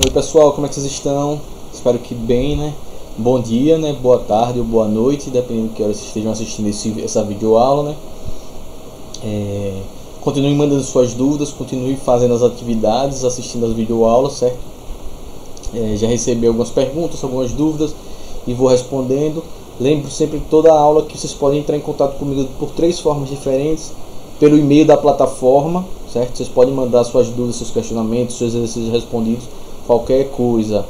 Oi pessoal, como é que vocês estão? Espero que bem, né? Bom dia, né? Boa tarde ou boa noite, dependendo de que hora vocês estejam assistindo essa videoaula, né? Continue mandando suas dúvidas, continue fazendo as atividades, assistindo as videoaulas, certo? Já recebi algumas perguntas, algumas dúvidas e vou respondendo. Lembre sempre de toda a aula que vocês podem entrar em contato comigo por 3 formas diferentes. Pelo e-mail da plataforma, certo? Vocês podem mandar suas dúvidas, seus questionamentos, seus exercícios respondidos, qualquer coisa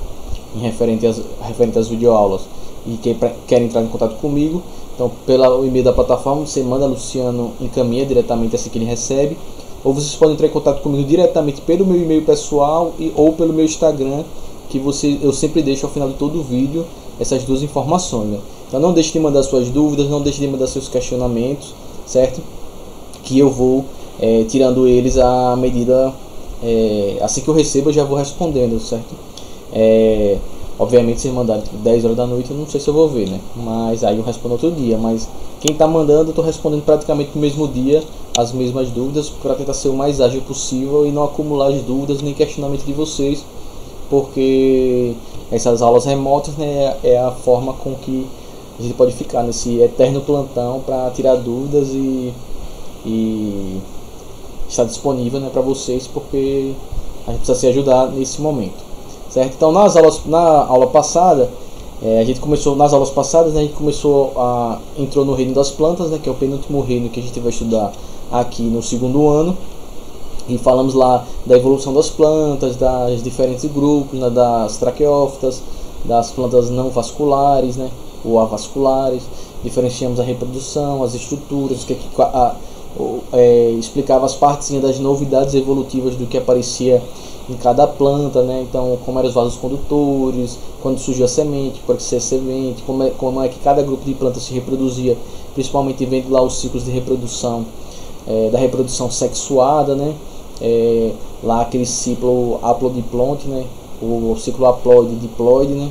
referente às videoaulas e quer entrar em contato comigo. Então, pelo e-mail da plataforma, você manda, Luciano encaminha diretamente assim que ele recebe. Ou vocês podem entrar em contato comigo diretamente pelo meu e-mail pessoal ou pelo meu Instagram, que eu sempre deixo ao final de todo o vídeo essas 2 informações, né? Então não deixe de mandar suas dúvidas, não deixe de mandar seus questionamentos, certo? Que eu vou tirando eles à medida, assim que eu recebo eu já vou respondendo, certo? Obviamente se mandar 10 horas da noite eu não sei se eu vou ver, né? Mas aí eu respondo outro dia. Mas quem está mandando eu estou respondendo praticamente no mesmo dia as mesmas dúvidas, para tentar ser o mais ágil possível e não acumular as dúvidas nem questionamento de vocês, porque essas aulas remotas, né, é a forma com que a gente pode ficar nesse eterno plantão para tirar dúvidas e estar disponível, né, para vocês, porque a gente precisa se ajudar nesse momento, certo? Então na aula passada, nas aulas passadas, né, a gente entrou no reino das plantas, né, que é o penúltimo reino que a gente vai estudar aqui no 2º ano, e falamos lá da evolução das plantas, das diferentes grupos, né, das traqueófitas, das plantas não vasculares, né, ou avasculares. Diferenciamos a reprodução, as estruturas, explicava as partes das novidades evolutivas do que aparecia em cada planta, né? Então, como eram os vasos condutores, quando surgiu a semente, para que ser semente, como é que cada grupo de plantas se reproduzia, principalmente vendo lá os ciclos de reprodução, da reprodução sexuada, né? Lá aquele ciclo haplodiplonte, né? O ciclo haploide-diploide, né?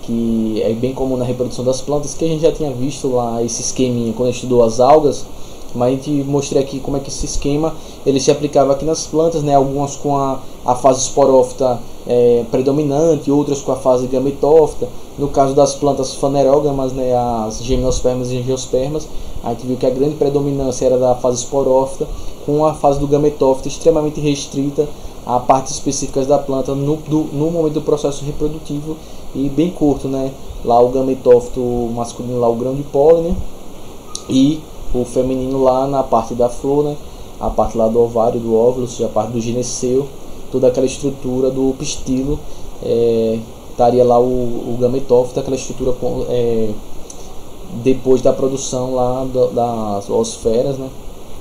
Que é bem comum na reprodução das plantas, que a gente já tinha visto lá esse esqueminha quando a gente estudou as algas. Mas a gente mostrei aqui como é que esse esquema ele se aplicava aqui nas plantas, né? Algumas com a fase esporófita predominante, outras com a fase gametófita. No caso das plantas fanerógamas, né? As gimnospermas e angiospermas, a gente viu que a grande predominância era da fase esporófita, com a fase do gametófita extremamente restrita a partes específicas da planta no momento do processo reprodutivo, e bem curto, né? Lá o gametófito masculino, lá o grão de pólen, né? E o feminino lá na parte da flor, né? A parte lá do ovário, do óvulo, ou seja, a parte do gineceu, toda aquela estrutura do pistilo, estaria lá o gametófito, aquela estrutura depois da produção lá das oosferas, né?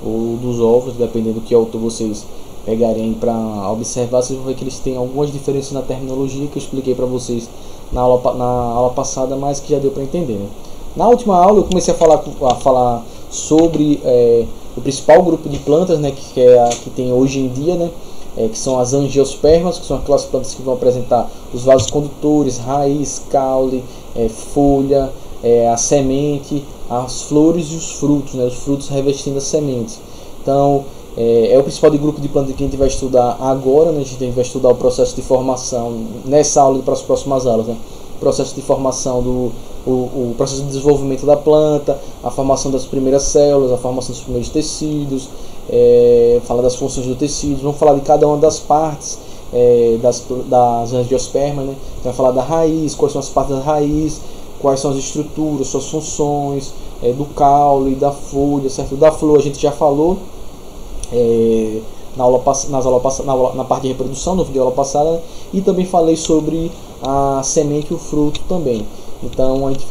Ou dos ovos, dependendo do que autor vocês pegarem para observar, vocês vão ver que eles têm algumas diferenças na terminologia que eu expliquei para vocês na aula passada, mas que já deu para entender, né? Na última aula eu comecei a falar sobre o principal grupo de plantas, né, que é a que tem hoje em dia, né, que são as angiospermas, que são aquelas plantas que vão apresentar os vasos condutores, raiz, caule, folha, a semente, as flores e os frutos, né, os frutos revestindo as sementes. Então é o principal grupo de plantas que a gente vai estudar agora, né? A gente vai estudar o processo de formação nessa aula e para as próximas aulas, né? Processo de formação o processo de desenvolvimento da planta, a formação das primeiras células, a formação dos primeiros tecidos, falar das funções do tecido, vamos falar de cada uma das partes das angiospermas, né? Então, vai falar da raiz, quais são as partes da raiz, quais são as estruturas, suas funções, do caule, da folha, certo? Da flor a gente já falou na parte de reprodução, no vídeo da aula passada, e também falei sobre a semente e o fruto também. Então a gente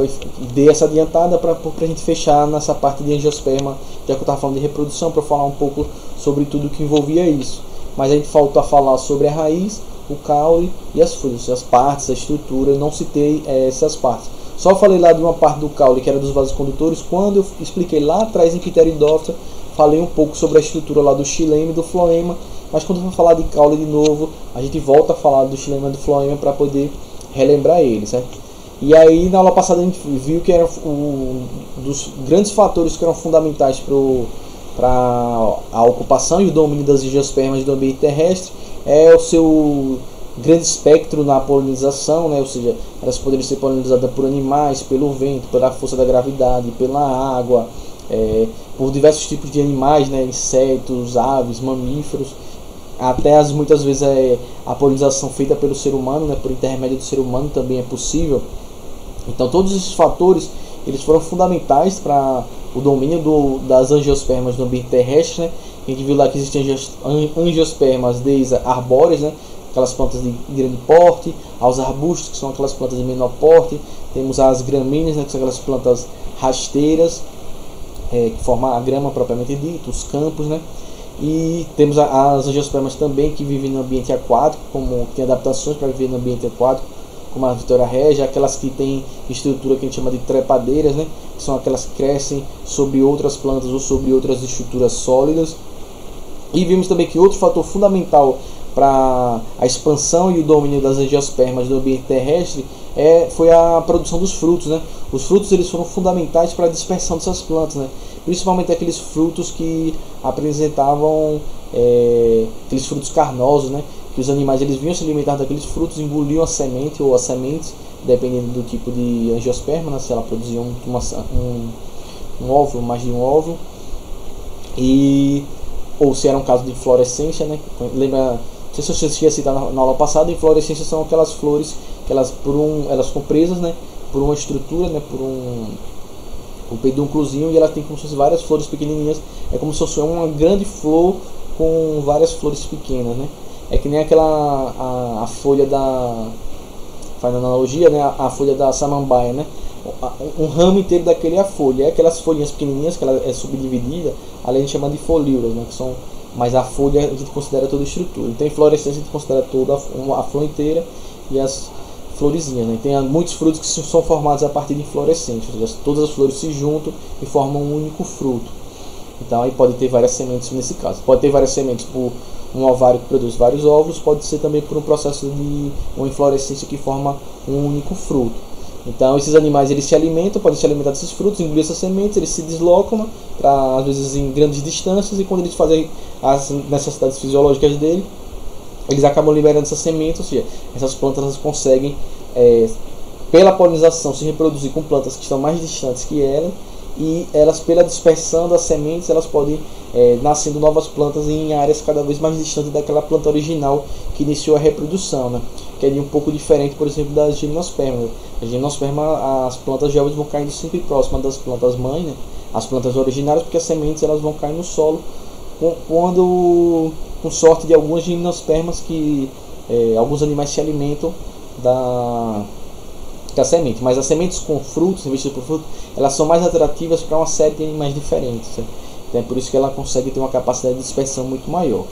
dei essa adiantada para a gente fechar nessa parte de angiosperma, já que eu estava falando de reprodução, para falar um pouco sobre tudo que envolvia isso. Mas a gente faltou a falar sobre a raiz, o caule e as folhas, as partes, a estrutura. Eu não citei essas partes. Só falei lá de uma parte do caule que era dos vasos condutores. Quando eu expliquei lá atrás em Pteridófita, falei um pouco sobre a estrutura lá do xilema e do floema. Mas quando eu for falar de caule de novo, a gente volta a falar do xilema e do floema para poder relembrar ele, certo? E aí na aula passada a gente viu que era um dos grandes fatores que eram fundamentais para a ocupação e o domínio das angiospermas do ambiente terrestre, é o seu grande espectro na polinização, né? Ou seja, elas poderiam ser polinizadas por animais, pelo vento, pela força da gravidade, pela água, por diversos tipos de animais, né? Insetos, aves, mamíferos, até muitas vezes a polinização feita pelo ser humano, né? Por intermédio do ser humano também é possível. Então todos esses fatores eles foram fundamentais para o domínio das angiospermas no ambiente terrestre, né? A gente viu lá que existem angiospermas desde arbóreas, né? Aquelas plantas de grande porte, aos arbustos, que são aquelas plantas de menor porte. Temos as gramíneas, né? Que são aquelas plantas rasteiras, que formam a grama propriamente dita, os campos, né? E temos as angiospermas também que vivem no ambiente aquático, como tem adaptações para viver no ambiente aquático, como a Vitória Regia, aquelas que têm estrutura que a gente chama de trepadeiras, né? Que são aquelas que crescem sobre outras plantas ou sobre outras estruturas sólidas. E vimos também que outro fator fundamental para a expansão e o domínio das angiospermas no ambiente terrestre foi a produção dos frutos, né? Os frutos eles foram fundamentais para a dispersão dessas plantas, né? Principalmente aqueles frutos que apresentavam aqueles frutos carnosos, né? Que os animais eles vinham se alimentar daqueles frutos, engoliam a semente ou as sementes, dependendo do tipo de angiosperma, né? Se ela produzia um óvulo, mais de um óvulo, ou se era um caso de inflorescência, né? Lembra, não sei se você tinha citado na aula passada, inflorescência são aquelas flores que elas ficam presas, né? Por uma estrutura, né? Por um pedúnculozinho, e ela tem como se fossem várias flores pequenininhas. É como se fosse uma grande flor com várias flores pequenas, né? É que nem a folha fazendo analogia, né? A folha da samambaia, né? Um ramo inteiro daquele é a folha. É aquelas folhinhas pequenininhas que ela é subdividida, além de chamar de folíolas, né? Que são, mas a folha a gente considera toda a estrutura. Então, em inflorescência a gente considera toda a flor inteira e as florezinhas, né? Tem muitos frutos que são formados a partir de inflorescência, ou seja, todas as flores se juntam e formam um único fruto. Então, aí pode ter várias sementes nesse caso. Pode ter várias sementes por um ovário que produz vários óvulos, pode ser também por um processo de uma inflorescência que forma um único fruto. Então esses animais eles se alimentam, podem se alimentar desses frutos, engolir essas sementes, eles se deslocam, né, para às vezes em grandes distâncias, e quando eles fazem as necessidades fisiológicas dele, eles acabam liberando essas sementes, ou seja, essas plantas elas conseguem pela polinização se reproduzir com plantas que estão mais distantes que elas, e elas, pela dispersão das sementes, elas podem nascendo novas plantas em áreas cada vez mais distantes daquela planta original que iniciou a reprodução, né? Que é um pouco diferente, por exemplo, das gimnospermas. A gimnosperma, as plantas jovens vão caindo sempre próximas das plantas mãe, né? As plantas originárias, porque as sementes elas vão cair no solo, com sorte de algumas gimnospermas que alguns animais se alimentam da semente, mas as sementes com frutos, investidas por fruto, elas são mais atrativas para uma série de animais diferentes, certo? Então é por isso que ela consegue ter uma capacidade de dispersão muito maior.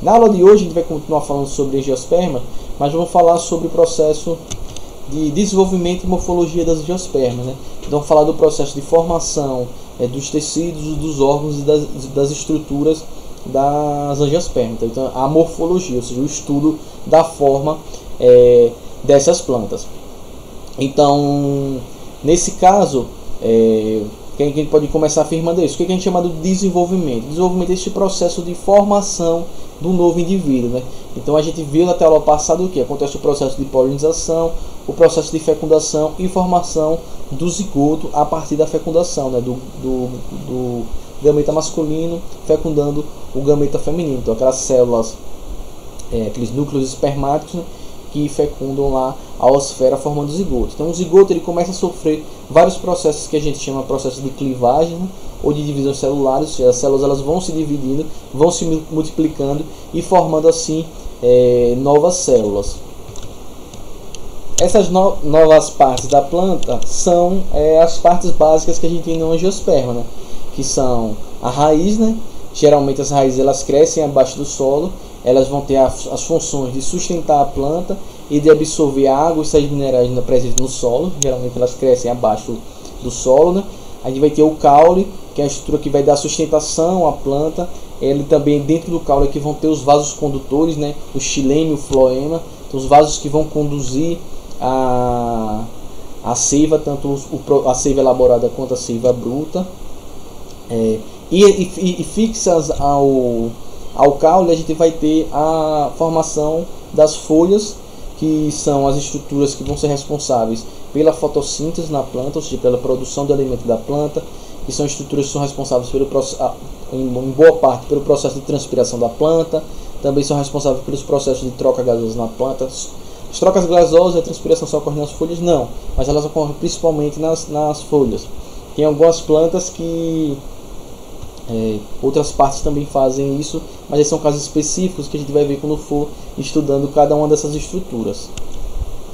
Na aula de hoje a gente vai continuar falando sobre angiosperma, mas vamos falar sobre o processo de desenvolvimento e morfologia das angiospermas, né? Então vamos falar do processo de formação dos tecidos, dos órgãos e das estruturas das angiospermas. Então a morfologia, ou seja, o estudo da forma dessas plantas. Então, nesse caso, que a gente pode começar afirmando isso. O que a gente chama de desenvolvimento? Desenvolvimento é esse processo de formação do novo indivíduo, né? Então a gente viu na aula passada o que? Acontece o processo de polinização, o processo de fecundação e formação do zigoto a partir da fecundação, né? do gameta masculino fecundando o gameta feminino. Então aquelas células, aqueles núcleos espermáticos, né, que fecundam lá a osfera formando o zigoto. Então o zigoto ele começa a sofrer vários processos que a gente chama de processo de clivagem, né, ou de divisão celular, ou seja, as células elas vão se dividindo, vão se multiplicando e formando assim novas células. Essas novas partes da planta são as partes básicas que a gente tem no angiosperma, né, que são a raiz, né. Geralmente as raízes elas crescem abaixo do solo. Elas vão ter as funções de sustentar a planta e de absorver a água e sais minerais presentes no solo. Geralmente elas crescem abaixo do solo, né? A gente vai ter o caule, que é a estrutura que vai dar sustentação à planta. Ele também, dentro do caule, que vão ter os vasos condutores, né? O xilema e o floema. Então, os vasos que vão conduzir a seiva, tanto a seiva elaborada quanto a seiva bruta. E fixas ao caule, a gente vai ter a formação das folhas que são as estruturas que vão ser responsáveis pela fotossíntese na planta, ou seja, pela produção do alimento da planta, que são estruturas que são responsáveis pelo em boa parte pelo processo de transpiração da planta, também são responsáveis pelos processos de troca gasosa na planta. As trocas gasosas e a transpiração só ocorrem nas folhas? Não, mas elas ocorrem principalmente nas folhas. Tem algumas plantas que outras partes também fazem isso, mas esses são casos específicos que a gente vai ver quando for estudando cada uma dessas estruturas.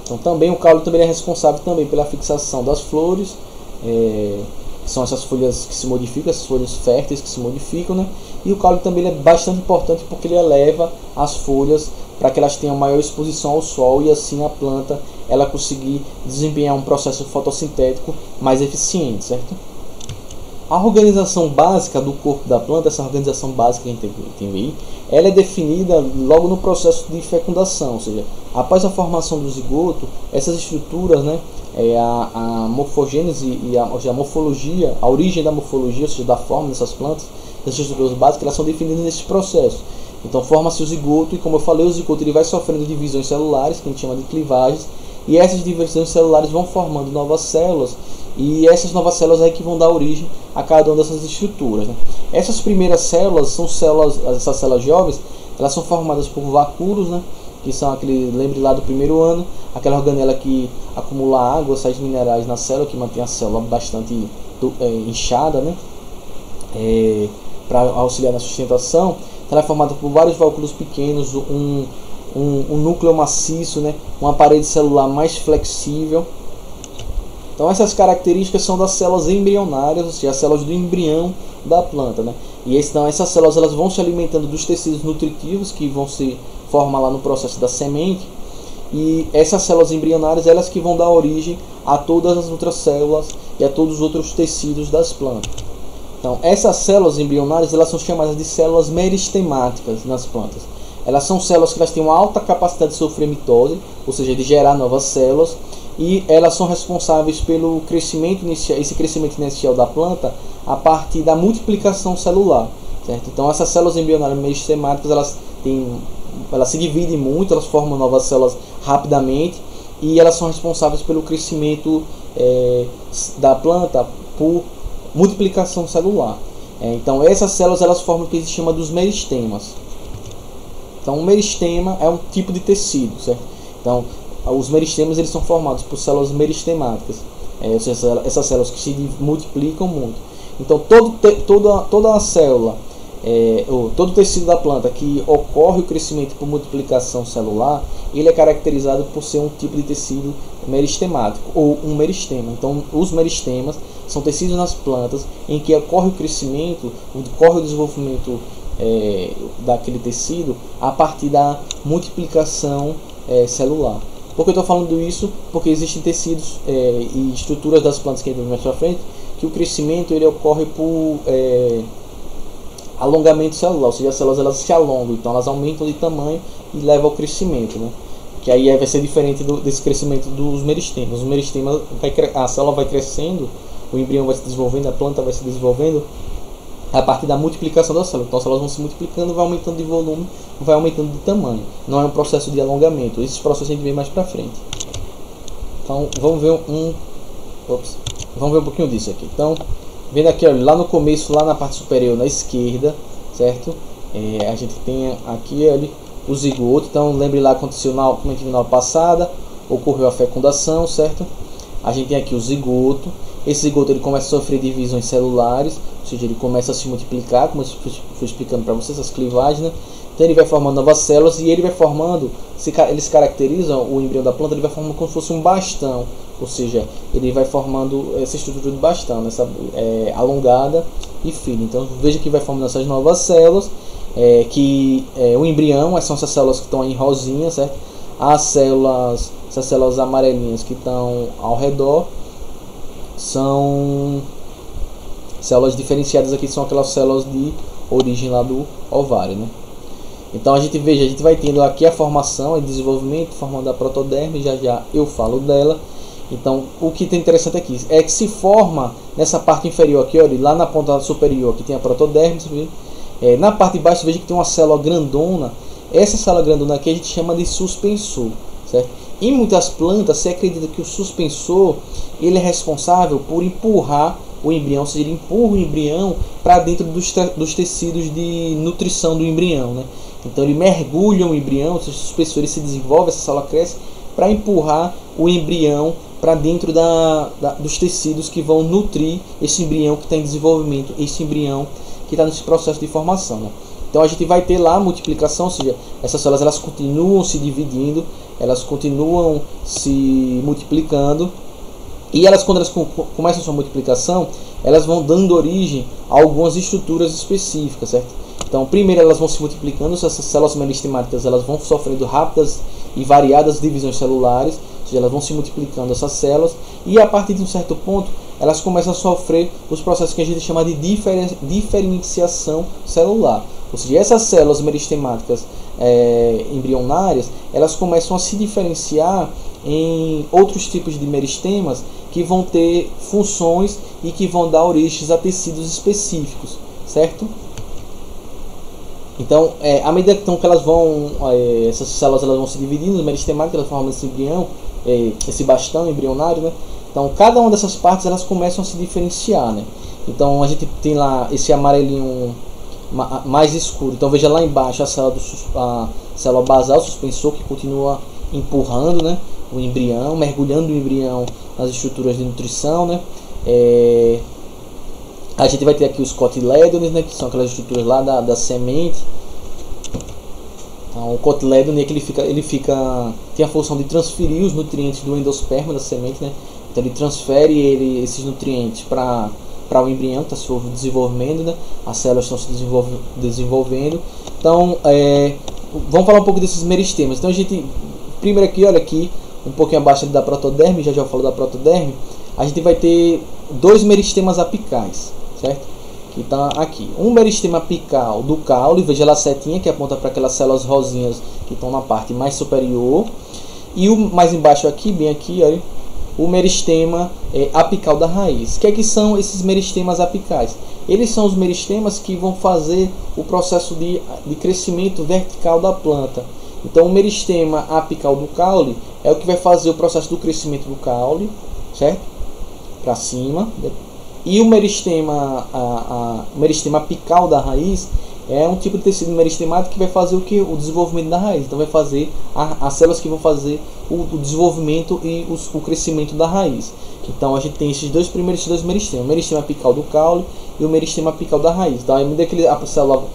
Então também o caule também é responsável também pela fixação das flores, que são essas folhas que se modificam, essas folhas férteis que se modificam, né? E o caule também é bastante importante porque ele eleva as folhas para que elas tenham maior exposição ao sol e assim a planta ela conseguir desempenhar um processo fotossintético mais eficiente, certo? A organização básica do corpo da planta, essa organização básica que a gente tem aí, ela é definida logo no processo de fecundação, ou seja, após a formação do zigoto, essas estruturas, né, a morfogênese e a morfologia, a origem da morfologia, ou seja, da forma dessas plantas, dessas estruturas básicas, elas são definidas nesse processo. Então forma-se o zigoto e, como eu falei, o zigoto ele vai sofrendo divisões celulares, que a gente chama de clivagens, e essas divisões celulares vão formando novas células, e essas novas células aí que vão dar origem a cada uma dessas estruturas, né? Essas primeiras células são células, essas células jovens, elas são formadas por vacúolos, né? Que são aquele, lembre lá do primeiro ano, aquela organela que acumula água, sais minerais na célula, que mantém a célula bastante inchada, né? Para auxiliar na sustentação. Ela é formada por vários vacúolos pequenos, um núcleo maciço, né? Uma parede celular mais flexível. Então essas características são das células embrionárias, ou seja, as células do embrião da planta, né? E então essas células elas vão se alimentando dos tecidos nutritivos que vão se formar lá no processo da semente, e essas células embrionárias elas que vão dar origem a todas as outras células e a todos os outros tecidos das plantas. Então essas células embrionárias elas são chamadas de células meristemáticas nas plantas. Elas são células que elas têm uma alta capacidade de sofrer mitose, ou seja, de gerar novas células, e elas são responsáveis pelo crescimento inicial, esse crescimento inicial da planta a partir da multiplicação celular, certo? Então essas células embrionárias meristemáticas elas se dividem muito, elas formam novas células rapidamente e elas são responsáveis pelo crescimento da planta por multiplicação celular. Então essas células elas formam o que se chama dos meristemas. Então o meristema é um tipo de tecido, certo? Então os meristemas eles são formados por células meristemáticas, ou seja, essas células que se multiplicam muito. Então toda a célula, todo o tecido da planta que ocorre o crescimento por multiplicação celular, ele é caracterizado por ser um tipo de tecido meristemático ou um meristema. Então os meristemas são tecidos nas plantas em que ocorre o crescimento, ocorre o desenvolvimento daquele tecido a partir da multiplicação celular. Por que eu estou falando isso? Porque existem tecidos e estruturas das plantas que a gente vai mais para frente que o crescimento ele ocorre por alongamento celular, ou seja, as células elas se alongam, então elas aumentam de tamanho e levam ao crescimento, né? Que aí vai ser diferente desse crescimento dos meristemas. Os meristemas, a célula vai crescendo, o embrião vai se desenvolvendo, a planta vai se desenvolvendo a partir da multiplicação das células. Então as células vão se multiplicando, vai aumentando de volume, vai aumentando de tamanho. Não é um processo de alongamento. Esses processos a gente vê mais pra frente. Então vamos ver vamos ver um pouquinho disso aqui. Então, vendo aqui, olha, lá no começo, lá na parte superior, na esquerda, certo? A gente tem aqui o zigoto. Então lembre lá, aconteceu como a gente viu na aula passada, ocorreu a fecundação, certo? A gente tem aqui o zigoto. Esse zigoto ele começa a sofrer divisões celulares, ou seja, ele começa a se multiplicar, como eu fui explicando para vocês, essas clivagens, né? Então ele vai formando novas células e ele vai formando, ele se caracteriza, o embrião da planta, ele vai formando como se fosse um bastão, ou seja, ele vai formando essa estrutura de bastão, essa alongada e fina. Então veja que vai formando essas novas células, o embrião, são essas células que estão aí em rosinha, certo? Essas células amarelinhas que estão ao redor são células diferenciadas aqui, são aquelas células de origem lá do ovário, né? Então a gente vai tendo aqui a formação e desenvolvimento, formando a protoderme, já eu falo dela. Então o que tem interessante aqui é que se forma nessa parte inferior aqui, olha, lá na ponta superior que tem a protoderme, na parte de baixo veja que tem uma célula grandona. Essa célula grandona aqui a gente chama de suspensor, certo? Em muitas plantas se acredita que o suspensor ele é responsável por empurrar o embrião, ou seja, ele empurra o embrião para dentro dos tecidos de nutrição do embrião, né? Então ele mergulha o embrião, ou seja, o suspensor ele se desenvolve, essa célula cresce para empurrar o embrião para dentro dos tecidos que vão nutrir esse embrião que está em desenvolvimento, esse embrião que está nesse processo de formação, né? Então a gente vai ter lá a multiplicação, ou seja, essas células elas continuam se dividindo, elas continuam se multiplicando, e elas, quando elas começam a sua multiplicação, elas vão dando origem a algumas estruturas específicas, certo? Então, primeiro elas vão se multiplicando, essas células meristemáticas elas vão sofrendo rápidas e variadas divisões celulares, ou seja, elas vão se multiplicando essas células, e a partir de um certo ponto, elas começam a sofrer os processos que a gente chama de diferenciação celular. Ou seja, essas células meristemáticas embrionárias, elas começam a se diferenciar em outros tipos de meristemas que vão ter funções e que vão dar origem a tecidos específicos, certo? Então, à medida que elas vão, essas células elas vão se dividindo, os meristemáticos elas formam esse embrião, esse bastão embrionário, né? Então, cada uma dessas partes elas começam a se diferenciar, né? Então, a gente tem lá esse amarelinho mais escuro. Então, veja lá embaixo a célula basal, o suspensor, que continua empurrando, né, o embrião, mergulhando o embrião nas estruturas de nutrição, né? A gente vai ter aqui os cotilédones, né, que são aquelas estruturas lá da semente. Então, o cotilédone ele tem a função de transferir os nutrientes do endosperma da semente, né? Então ele transfere esses nutrientes para o embrião, está se desenvolvendo, né? As células estão se desenvolvendo. Então, vamos falar um pouco desses meristemas. Então a gente, primeiro aqui, olha aqui, um pouquinho abaixo da protoderme, já falo da protoderme, a gente vai ter dois meristemas apicais, certo? Que está aqui. Um meristema apical do caule, veja lá a setinha que aponta para aquelas células rosinhas que estão na parte mais superior. E o mais embaixo aqui, bem aqui, olha, o meristema apical da raiz. O que são esses meristemas apicais? Eles são os meristemas que vão fazer o processo de crescimento vertical da planta. Então, o meristema apical do caule é o que vai fazer o processo do crescimento do caule, certo? Para cima. E o meristema apical da raiz é um tipo de tecido meristemático que vai fazer o desenvolvimento da raiz. Então vai fazer as células que vão fazer o desenvolvimento e o crescimento da raiz. Então a gente tem esses dois meristemas, o meristema apical do caule e o meristema apical da raiz. Então à medida que a célula,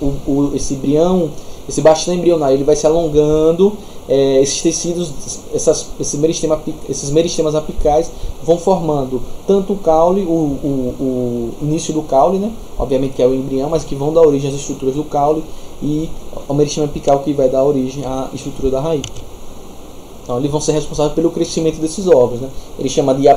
esse embrião, esse bastão embrionário, ele vai se alongando, esses tecidos, esses meristemas apicais vão formando tanto o caule, o início do caule, né? Obviamente que é o embrião, mas que vão dar origem às estruturas do caule, e o meristema apical que vai dar origem à estrutura da raiz. Então eles vão ser responsáveis pelo crescimento desses órgãos, né? Ele chama de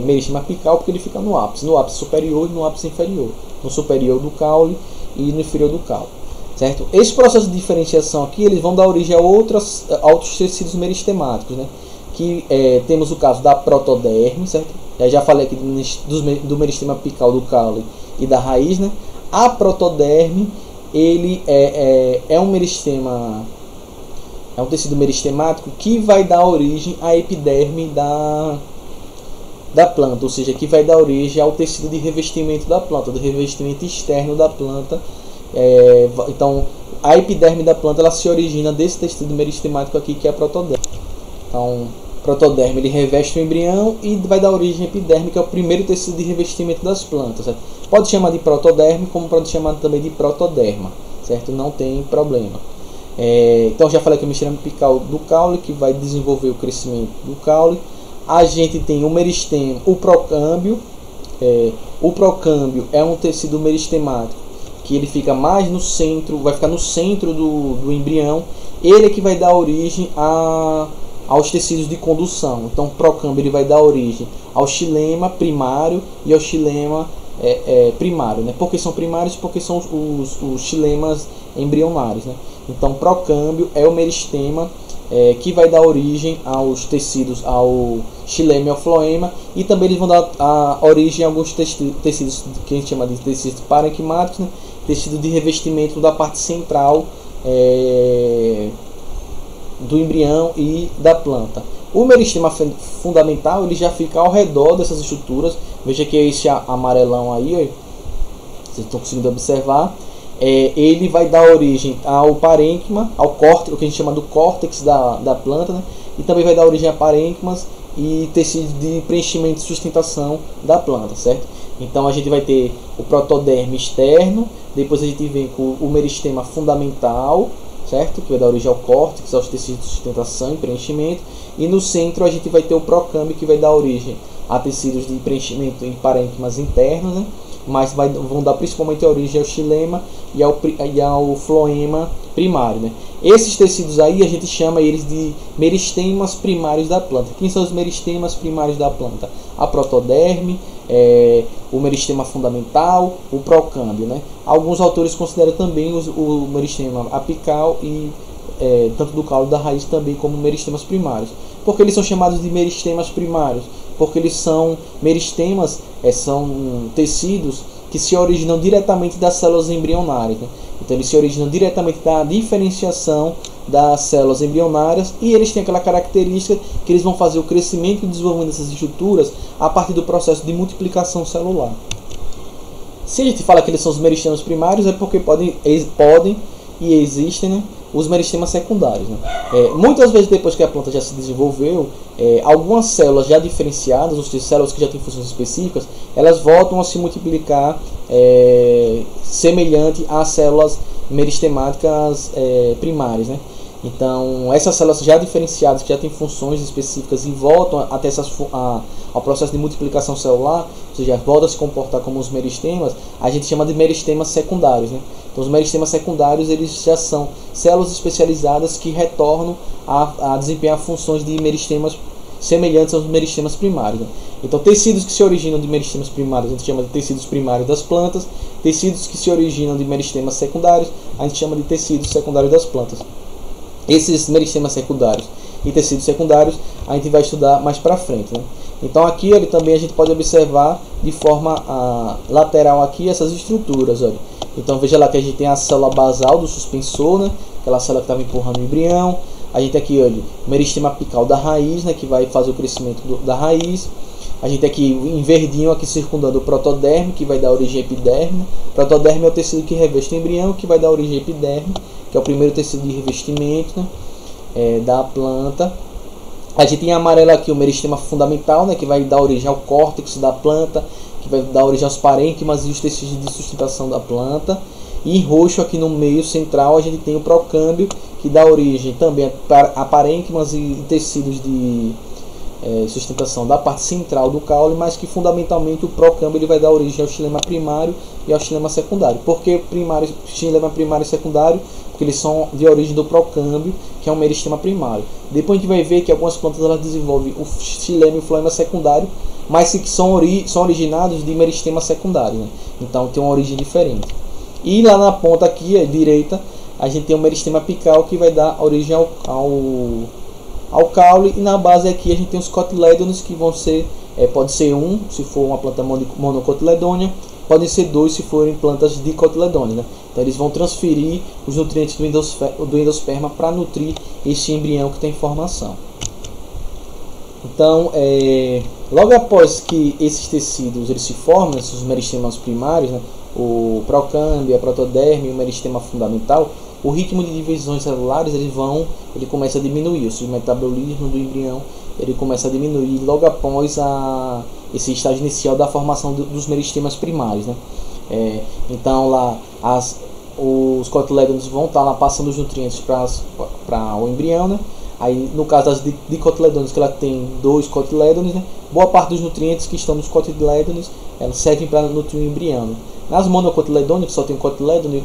meristema apical porque ele fica no ápice superior e no ápice inferior, no superior do caule e no inferior do caule, certo? Esse processo de diferenciação aqui, eles vão dar origem a outros tecidos meristemáticos, né? Que temos o caso da protoderme, certo? Eu já falei aqui do meristema apical do caule e da raiz, né? A protoderme, ele é um meristema, é um tecido meristemático que vai dar origem à epiderme da planta, ou seja, que vai dar origem ao tecido de revestimento da planta, do revestimento externo da planta. Então, a epiderme da planta ela se origina desse tecido meristemático aqui, que é a protoderme. Então, protoderme ele reveste o embrião e vai dar origem à epiderme, que é o primeiro tecido de revestimento das plantas, certo? Pode chamar de protoderme, como pode chamar também de protoderma, certo? Não tem problema. Então já falei que é o meristema apical do caule, que vai desenvolver o crescimento do caule. A gente tem o meristema, o procâmbio. O procâmbio é um tecido meristemático que ele fica mais no centro, vai ficar no centro do embrião. Ele é que vai dar origem aos tecidos de condução. Então o procâmbio ele vai dar origem ao xilema primário e ao xilema primário, né? Por que são primários? Porque são os xilemas embrionários, né? Então procâmbio é o meristema que vai dar origem aos tecidos, ao xilema e ao floema, e também eles vão dar origem a alguns tecidos que a gente chama de tecidos parenquimáticos, né? Tecido de revestimento da parte central do embrião e da planta. O meristema fundamental ele já fica ao redor dessas estruturas. Veja que é esse amarelão aí, ó, vocês estão conseguindo observar. Ele vai dar origem ao parênquima, ao córtex, o que a gente chama do córtex da planta, né? E também vai dar origem a parênquimas e tecidos de preenchimento e sustentação da planta, certo? Então a gente vai ter o protoderme externo, depois a gente vem com o meristema fundamental, certo? Que vai dar origem ao córtex, aos tecidos de sustentação e preenchimento, e no centro a gente vai ter o procâmbio, que vai dar origem a tecidos de preenchimento e parênquimas internos, né? Mas vão dar principalmente origem ao xilema e ao floema primário, né? Esses tecidos aí a gente chama eles de meristemas primários da planta. Quem são os meristemas primários da planta? A protoderme, o meristema fundamental, o procâmbio, né? Alguns autores consideram também o meristema apical e tanto do caule da raiz também como meristemas primários. Por que eles são chamados de meristemas primários? Porque eles são meristemas, são tecidos que se originam diretamente das células embrionárias, né? Então eles se originam diretamente da diferenciação das células embrionárias, e eles têm aquela característica que eles vão fazer o crescimento e o desenvolvimento dessas estruturas a partir do processo de multiplicação celular. Se a gente fala que eles são os meristemas primários, é porque podem e existem, né, os meristemas secundários, né? Muitas vezes depois que a planta já se desenvolveu, algumas células já diferenciadas, ou seja, células que já têm funções específicas, elas voltam a se multiplicar semelhante às células meristemáticas primárias, né? Então essas células já diferenciadas, que já têm funções específicas e voltam até ao processo de multiplicação celular, ou seja, voltam a se comportar como os meristemas, a gente chama de meristemas secundários, né? Então os meristemas secundários eles já são células especializadas que retornam a desempenhar funções de meristemas semelhantes aos meristemas primários, né? Então tecidos que se originam de meristemas primários a gente chama de tecidos primários das plantas, tecidos que se originam de meristemas secundários a gente chama de tecidos secundários das plantas. Esses meristemas secundários e tecidos secundários a gente vai estudar mais para frente, né? Então aqui também a gente pode observar de forma lateral aqui essas estruturas, olha. Então veja lá que a gente tem a célula basal do suspensor, né? Aquela célula que estava empurrando o embrião. A gente tem aqui, olha, o meristema apical da raiz, né? Que vai fazer o crescimento da raiz. A gente tem aqui em verdinho aqui circundando o protoderme, que vai dar origem à epiderme. O protoderme é o tecido que reveste o embrião, que vai dar origem à epiderme, que é o primeiro tecido de revestimento, né, da planta. A gente tem em amarelo aqui o meristema fundamental, né, que vai dar origem ao córtex da planta, que vai dar origem aos parênquimas e os tecidos de sustentação da planta. E em roxo aqui no meio central a gente tem o procâmbio, que dá origem também a parênquimas e tecidos de sustentação da parte central do caule, mas que fundamentalmente o procâmbio ele vai dar origem ao xilema primário e ao xilema secundário. Por que xilema primário e secundário? Porque eles são de origem do procâmbio, que é um meristema primário. Depois a gente vai ver que algumas plantas elas desenvolvem o xilema e o floema secundário, mas que são originados de meristema secundário, né? Então tem uma origem diferente. E lá na ponta aqui, à direita, a gente tem o meristema apical, que vai dar origem ao caule, e na base aqui a gente tem os cotilédones, que vão ser, pode ser um, se for uma planta monocotiledônea, podem ser dois se forem plantas dicotiledôneas, né? Então eles vão transferir os nutrientes do endosperma para nutrir esse embrião que tem formação. Então, logo após que esses tecidos eles se formam, esses meristemas primários, né, o procâmbio, a protoderme e o meristema fundamental, o ritmo de divisões celulares ele começa a diminuir, ou seja, o metabolismo do embrião ele começa a diminuir logo após esse estágio inicial da formação dos meristemas primários, né? Então lá os cotilédones vão estar lá passando os nutrientes para o embrião, né? Aí no caso das dicotiledôneas, que ela tem dois cotilédones, né? Boa parte dos nutrientes que estão nos cotilédones elas servem para nutrir o embrião, né? Nas monocotiledôneas, que só tem cotilédone,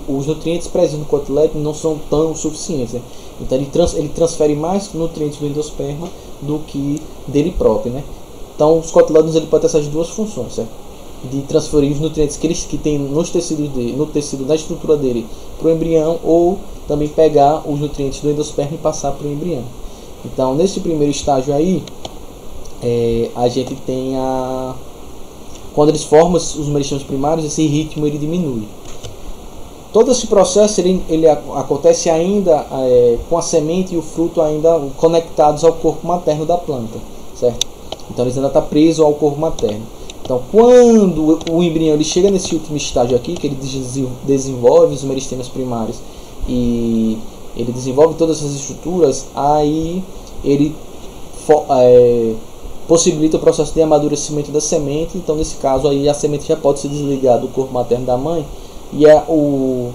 os nutrientes presentes no cotilédone não são tão suficientes, né? Então ele transfere mais nutrientes do endosperma do que dele próprio, né? Então os cotilédones ele pode ter essas duas funções, certo? De transferir os nutrientes que tem nos tecidos no tecido da estrutura dele para o embrião, ou também pegar os nutrientes do endosperma e passar para o embrião. Então nesse primeiro estágio aí, a gente tem quando eles formam os meristemas primários, esse ritmo ele diminui. Todo esse processo ele acontece ainda com a semente e o fruto ainda conectados ao corpo materno da planta, certo? Então eles ainda estão presos ao corpo materno. Então quando o embrião ele chega nesse último estágio aqui, que ele desenvolve os meristemas primários e ele desenvolve todas essas estruturas, aí ele possibilita o processo de amadurecimento da semente. Então nesse caso aí a semente já pode se desligar do corpo materno da mãe e o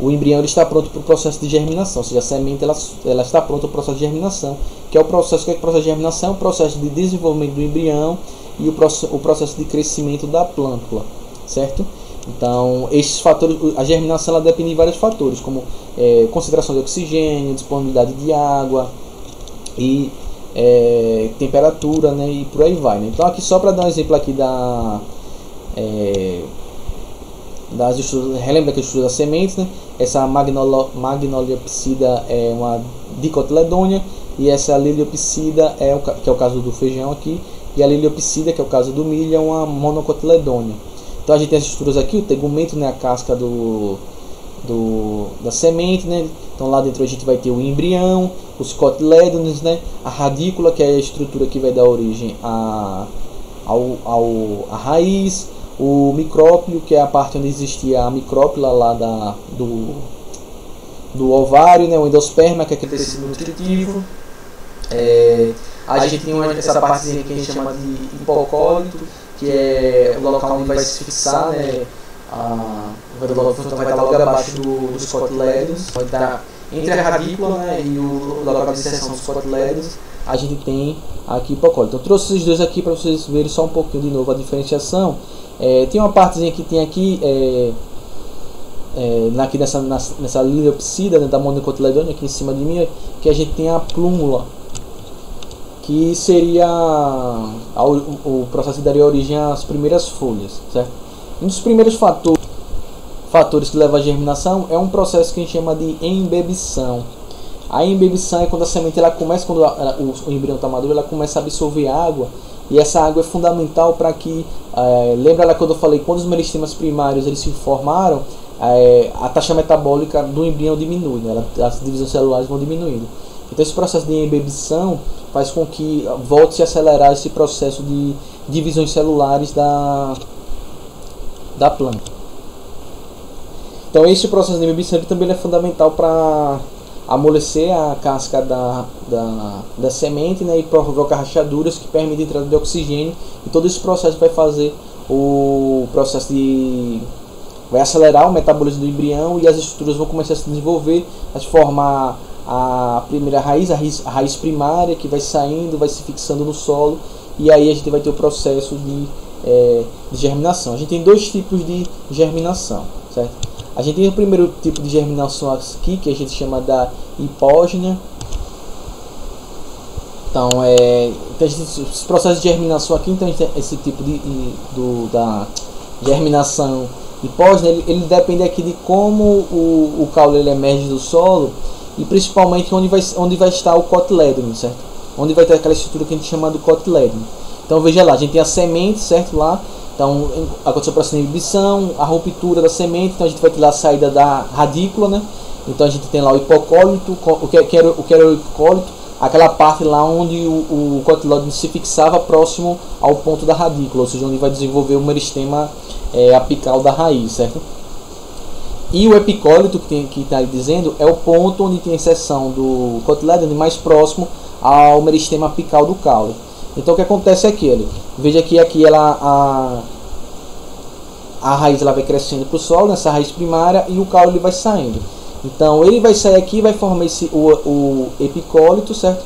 embrião ele está pronto para o processo de germinação, ou seja, a semente ela está pronta para o processo de germinação, que é o processo de germinação, o processo de desenvolvimento do embrião e o processo de crescimento da plântula, certo? Então esses fatores, a germinação ela depende de vários fatores, como concentração de oxigênio, disponibilidade de água e temperatura, né, e por aí vai, né? Então aqui só para dar um exemplo aqui das estruturas, relembra que a estrutura das sementes, né? Essa Magnoliopsida é uma dicotiledônia e essa Liliopsida que é o caso do feijão aqui, e a Liliopsida, que é o caso do milho, é uma monocotiledônia. Então a gente tem as estruturas aqui, o tegumento, né, a casca da semente, né? Então lá dentro a gente vai ter o embrião, os cotilédones, né? A radícula, que é a estrutura que vai dar origem à raiz, o micrópio, que é a parte onde existia a micrópila lá do ovário, né? O endosperma, que é aquele tecido nutritivo. A gente tem essa partezinha que a gente chama de hipocólito, que é o local onde vai se fixar, né? Vai estar logo abaixo dos cotilédonos, vai estar entre a radícula, né, e o local de inserção dos cotilédonos. A gente tem aqui hipocólito. Eu trouxe esses dois aqui para vocês verem só um pouquinho de novo a diferenciação. Tem uma partezinha que tem aqui nessa Liliopsida, né, da monocotiledônia, aqui em cima de mim, que a gente tem a plúmula, que seria o processo que daria origem às primeiras folhas, certo? Um dos primeiros fatores que levam à germinação é um processo que a gente chama de embebição. A embebição é quando a semente quando o embrião está maduro, ela começa a absorver água, e essa água é fundamental para que, lembra lá quando eu falei, quando os meristemas primários eles se formaram, a taxa metabólica do embrião diminui, né? As divisões celulares vão diminuindo. Então esse processo de embebição faz com que volte a acelerar esse processo de divisões celulares da planta. Então esse processo de embebição também é fundamental para amolecer a casca da semente, né, e provocar rachaduras que permitem a entrada de oxigênio, e todo esse processo vai fazer o processo vai acelerar o metabolismo do embrião, e as estruturas vão começar a se desenvolver, a se formar a primeira raiz, a raiz primária, que vai saindo, vai se fixando no solo, e aí a gente vai ter o processo de germinação. A gente tem dois tipos de germinação, certo? A gente tem o primeiro tipo de germinação aqui, que a gente chama da hipógena. Então, esse processo de germinação aqui, então a gente tem esse tipo da germinação hipógena, ele depende aqui de como o caule ele emerge do solo, e principalmente onde vai estar o cotilédone, certo? Onde vai ter aquela estrutura que a gente chama do cotilédone. Então veja lá, a gente tem a semente, certo? Lá, então aconteceu o processo de inibição, a ruptura da semente, então a gente vai ter lá a saída da radícula, né? Então a gente tem lá o hipocólito, o que era o hipocólito, aquela parte lá onde o cotilédone se fixava próximo ao ponto da radícula, ou seja, onde vai desenvolver o meristema apical da raiz, certo? E o epicólito, que está aí dizendo, é o ponto onde tem a inserção do cotilédone mais próximo ao meristema apical do caule. Então o que acontece é que, veja que aqui a raiz ela vai crescendo para o solo, nessa raiz primária, e o caule ele vai saindo. Então ele vai sair aqui e vai formar o epicólito, certo?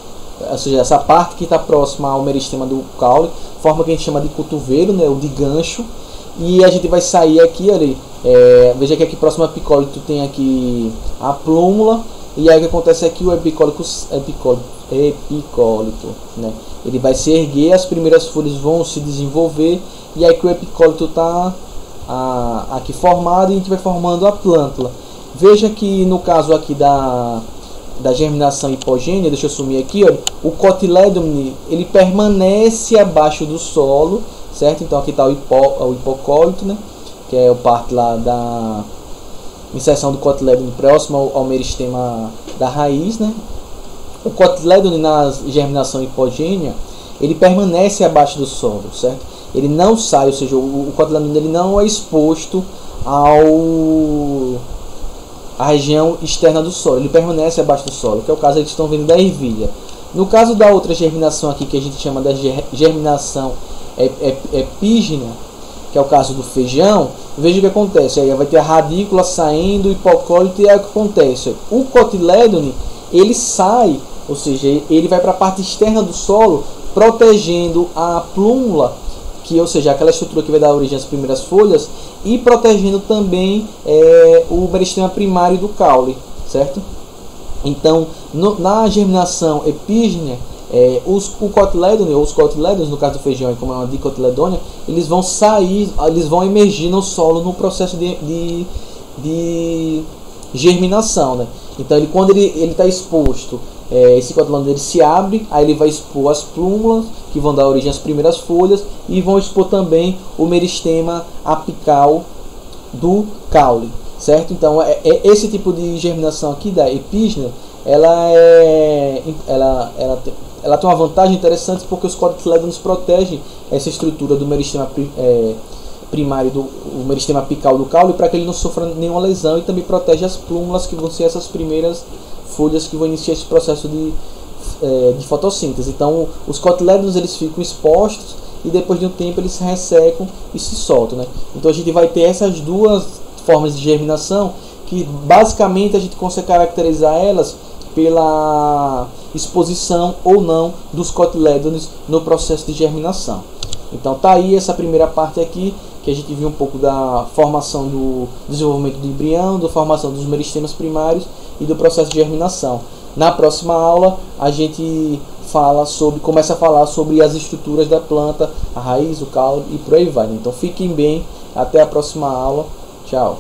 Ou seja, essa parte que está próxima ao meristema do caule, forma o que a gente chama de cotovelo, né, ou de gancho. E a gente vai sair aqui, olha, veja que aqui próximo ao epicólito tem aqui a plúmula. E aí o que acontece aqui, o epicólito, né? Ele vai se erguer, as primeiras folhas vão se desenvolver, e aí que o epicólito está aqui formado, e a gente vai formando a plântula. Veja que no caso aqui da germinação hipogênea, deixa eu sumir aqui, olha, o cotilédone ele permanece abaixo do solo, certo? Então aqui está o hipocólito, né? Que é o parte lá inserção do cotiledônio próximo ao meristema da raiz, né? O cotiledônio na germinação hipogênea, ele permanece abaixo do solo, certo? Ele não sai, ou seja, o cotiledônio ele não é exposto à região externa do solo, ele permanece abaixo do solo, que é o caso que eles estão vendo da ervilha. No caso da outra germinação aqui, que a gente chama da germinação epígena, que é o caso do feijão, veja o que acontece. Aí vai ter a radícula saindo, o hipocólito, e aí o que acontece? O cotiledônio, ele sai, ou seja, ele vai para a parte externa do solo, protegendo a plúmula, que, ou seja, aquela estrutura que vai dar origem às primeiras folhas, e protegendo também o meristema primário do caule, certo? Então, na germinação epígena, o cotiledônio, ou os cotiledônios, no caso do feijão, como é uma dicotiledônia, eles vão sair, eles vão emergir no solo no processo de germinação, né? Então, quando ele está exposto, esse cotiledônio ele se abre, aí ele vai expor as plúmulas, que vão dar origem às primeiras folhas, e vão expor também o meristema apical do caule, certo? Então, esse tipo de germinação aqui da epígena, ela tem uma vantagem interessante, porque os cotiledônios protegem essa estrutura do meristema primário, o meristema apical do caule, para que ele não sofra nenhuma lesão, e também protege as plúmulas, que vão ser essas primeiras folhas que vão iniciar esse processo de fotossíntese. Então, os cotiledônios eles ficam expostos, e depois de um tempo eles se ressecam e se soltam, né? Então a gente vai ter essas duas formas de germinação, que basicamente a gente consegue caracterizar elas pela exposição ou não dos cotiledônios no processo de germinação. Então tá aí essa primeira parte aqui, que a gente viu um pouco da formação do desenvolvimento do embrião, da formação dos meristemas primários e do processo de germinação. Na próxima aula a gente começa a falar sobre as estruturas da planta, a raiz, o caule e por aí vai, né? Então fiquem bem, até a próxima aula, tchau.